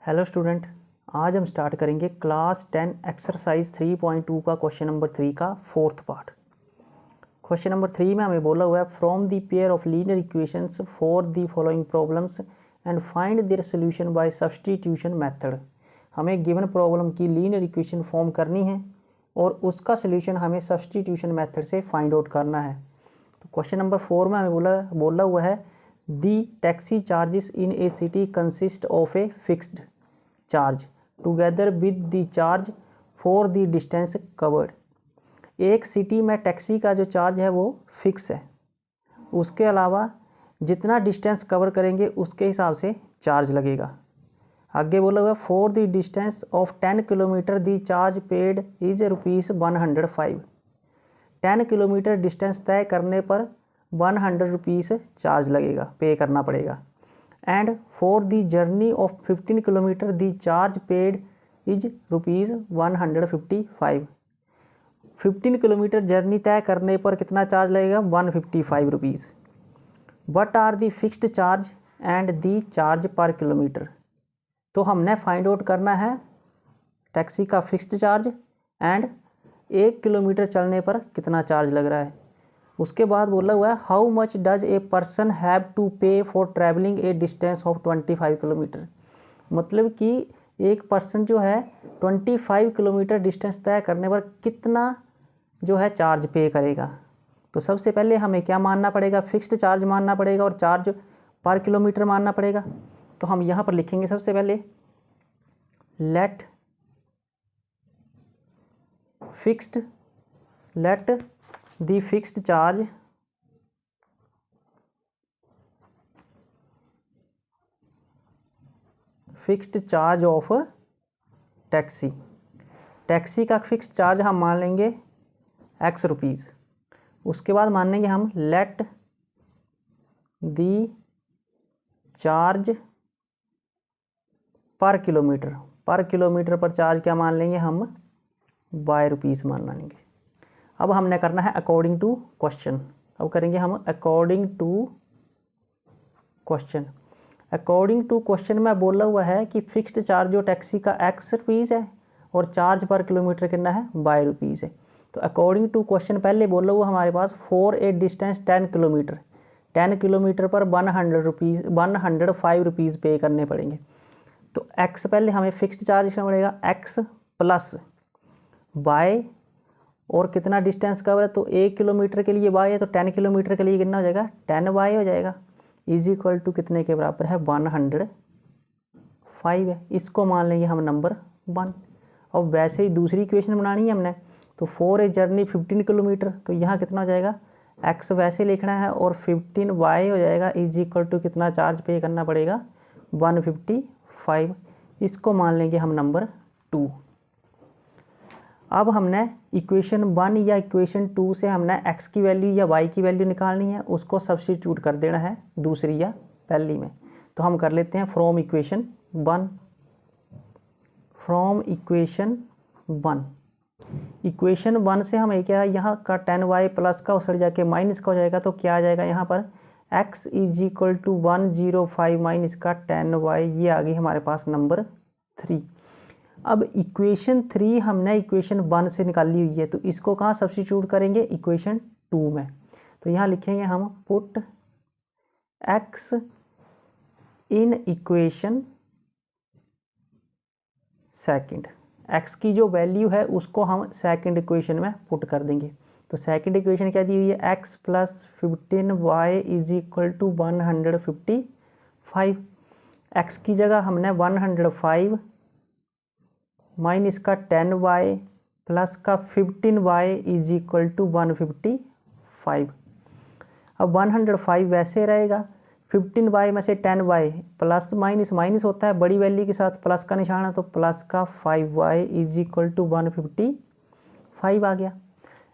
Hello student, आज हम start करेंगे क्लास 10 एक्सरसाइज 3.2 का क्वेश्चन नंबर 3 का फोर्थ पार्ट। क्वेश्चन नंबर 3 में हमें बोला हुआ है from the pair of linear equations for the following problems and find their solution bye substitution method. हमें गिवन प्रॉब्लम की लीनियर इक्वेशन फॉर्म करनी है और उसका सॉल्यूशन हमें सब्स्टिट्यूशन मेथड से फाइंड आउट करना है। तो क्वेश्चन नंबर 4 में हमें बोला हुआ है the taxi charges in a city consist of a fixed charge together with the charge for the distance covered. एक सिटी में टैक्सी का जो चार्ज है वो फिक्स है, उसके अलावा जितना डिस्टेंस कवर करेंगे उसके हिसाब से चार्ज लगेगा। आगे बोला हुआ for the distance of 10 kilometre the charge paid is ₹105। 10 kilometre distance तय करने पर ₹100 चार्ज लगेगा, पे करना पड़ेगा। And for the journey of 15 kilometre the charge paid is ₹155। 15 kilometre journey तय करने पर कितना चार्ज लगेगा? ₹155। What are the fixed charge and the charge per kilometre. तो हमने फाइंड आउट करना है टैक्सी का फिक्स्ड चार्ज एंड 1 किलोमीटर चलने पर कितना चार्ज लग रहा है। उसके बाद बोला हुआ है how much does a person have to pay for travelling a distance of 25 kilometre. मतलब कि एक पर्सन जो है 25 किलोमीटर डिस्टेंस तय करने पर कितना जो है चार्ज पे करेगा। तो सबसे पहले हमें क्या मानना पड़ेगा? फिक्स्ड चार्ज मानना पड़ेगा और चार्ज पर किलोमीटर मानना पड़ेगा। तो हम यहाँ पर लिखेंगे सबसे पहले let the fixed charge of taxi का फिक्स्ड चार्ज हम मान लेंगे X रुपीज़। उसके बाद मान लेंगे हम let the charge per kilometre पर चार्ज क्या मान लेंगे हम? ₹2 मान लेंगे। अब हमने करना है अकॉर्डिंग टू क्वेश्चन। अब करेंगे हम अकॉर्डिंग टू क्वेश्चन में बोला हुआ है कि फिक्स्ड चार्ज जो टैक्सी का X रुपीज़ है और चार्ज पर किलोमीटर कितना है? ₹2 है। तो अकॉर्डिंग टू क्वेश्चन पहले बोला हुआ हमारे पास for a distance 10 kilometre, 10 kilometre पर ₹105 पे करने पड़ेंगे। तो X पहले हमें फिक्स्ड चार्ज करना पड़ेगा X प्लस बाय, और कितना डिस्टेंस कवर है तो 1 किलोमीटर के लिए y है, तो 10 किलोमीटर के लिए कितना हो जाएगा? 10y हो जाएगा। इज इक्वल टू कितने के बराबर है? 105 है। इसको मान लेंगे हम नंबर 1। अब वैसे ही दूसरी इक्वेशन बनानी है हमने, तो फॉर ए जर्नी 15 किलोमीटर, तो यहाँ कितना हो जाएगा? x वैसे लिखना है और 15y हो जाएगा। इज इक्वल टू कितना चार्ज पे करना पड़ेगा? 155। इसको मान लेंगे हम नंबर 2। अब हमने इक्वेशन 1 या इक्वेशन 2 से हमने x की वैल्यू या y की वैल्यू निकालनी है, उसको सब्स्टिट्यूट कर देना है दूसरी या पहली में। तो हम कर लेते हैं फ्रॉम इक्वेशन 1। इक्वेशन 1 से हमें क्या है, यहाँ का 10y प्लस का उसड़ जाके माइनस का हो जाएगा। तो क्या आ जाएगा यहाँ पर? x is equal to 105 minus का 10y। ये आ गई हमारे पास नंबर 3। अब इक्वेशन 3 हमने इक्वेशन 1 से निकाली हुई है, तो इसको कहाँ सब्स्टिट्यूट करेंगे? इक्वेशन 2 में। तो यहाँ लिखेंगे हम put x in equation second. x की जो वैल्यू है उसको हम सेकंड इक्वेशन में पुट कर देंगे। तो सेकंड इक्वेशन क्या दी हुई है? x plus 15y is equal to 155। x की जगह हमने 105 माइनस का 10y प्लस का 15y इज इक्वल टू 155। अब 105 वैसे रहेगा, 15y में से 10y प्लस माइनस माइनस होता है, बड़ी वैल्यू के साथ प्लस का निशान है, तो प्लस का 5y इज इक्वल टू 155 आ गया।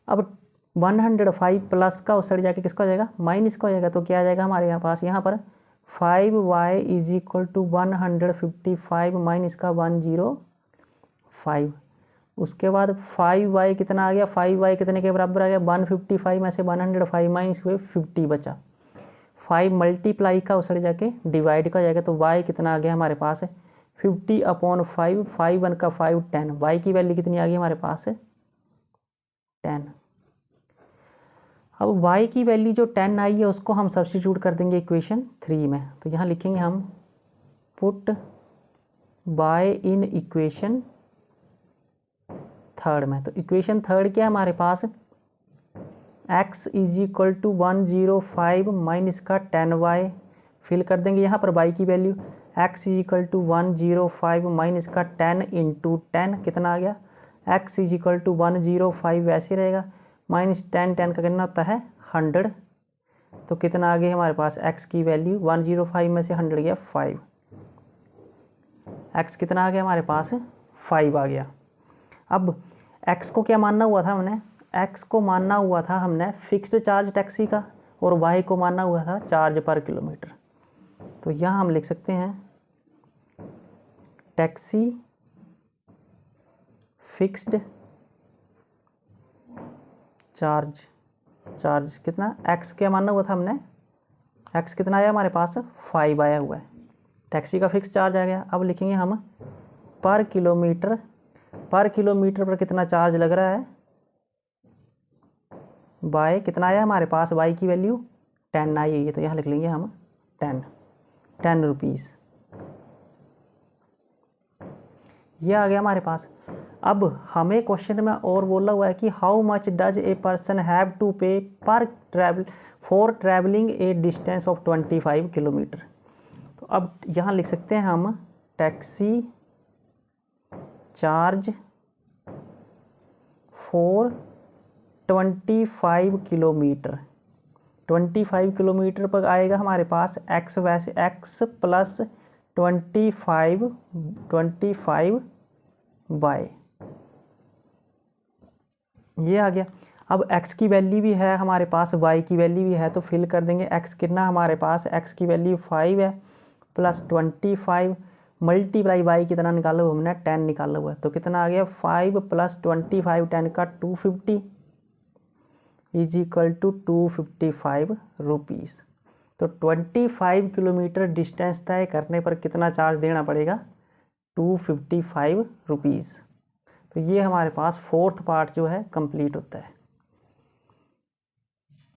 अब 105 प्लस का उससे जाके किसका हो जाएगा? माइनस का हो जाएगा। तो क्या आ जाएगा हमारे पास यहाँ पर? 5y is equal to 155 minus का 105। उसके बाद 5y कितना आ गया? 5y कितने के बराबर आ गया? 155 में से 105 माइनस हुए 50 बचा। 5 मल्टीप्लाई का उससे जाके डिवाइड का हो जाएगा। तो y कितना आ गया हमारे पास? 50/5, 5 1 का 5, 10। y की वैल्यू कितनी आ गई हमारे पास 10। अब y की वैल्यू जो 10 आई है उसको हम सब्स्टिट्यूट कर देंगे इक्वेशन 3 में। तो यहाँ लिखेंगे हम put y in equation third में। तो इक्वेशन थर्ड क्या है हमारे पास, x is equal to 105 minus का 10y फिल कर देंगे यहाँ पर y की value. x is equal to 105 minus का 10 इंटू 10 कितना आ गया, x इज इक्वल टू 105 वैसे रहेगा, माइनस 10 10 का कितना होता है 100। तो कितना आ गया हमारे पास x की वैल्यू, 105 में से 100 गया 5, x कितना आ गया हमारे पास 5 आ गया। अब x को क्या मानना हुआ था हमने, x को मानना हुआ था हमने फिक्स्ड चार्ज टैक्सी का, और y को मानना हुआ था चार्ज पर किलोमीटर। तो यहाँ हम लिख सकते हैं टैक्सी फिक्स्ड चार्ज कितना, x क्या मानना हुआ था हमने, x कितना आया हमारे पास 5 आया हुआ है, टैक्सी का फिक्स चार्ज आ गया। अब लिखेंगे हम पर किलोमीटर पर कितना चार्ज लग रहा है, बाय कितना आया हमारे पास, y की वैल्यू 10 आई है। तो यहाँ लिख लेंगे हम 10 रुपीज़, ये आ गया हमारे पास। अब हमें क्वेश्चन में और बोला हुआ है कि how much does a person have to pay for travelling a distance of 25 kilometre. तो अब यहाँ लिख सकते हैं हम taxi charge for 25 kilometre. 25 kilometre पर आएगा हमारे पास x, वैसे x प्लस 25 बाय, ये आ गया। अब x की वैल्यू भी है हमारे पास, y की वैल्यू भी है, तो फिल कर देंगे। x कितना हमारे पास, x की वैल्यू 5 है प्लस 25 मल्टीप्लाई y कितना निकाला हुआ हमने 10 निकाला हुआ है। तो कितना आ गया 5 प्लस 25 10 का 250 इज इक्वल टू 255 रुपीज़। तो 25 किलोमीटर डिस्टेंस तय करने पर कितना चार्ज देना पड़ेगा, 255 रुपीज़। तो ये हमारे पास फोर्थ पार्ट जो है कंप्लीट होता है।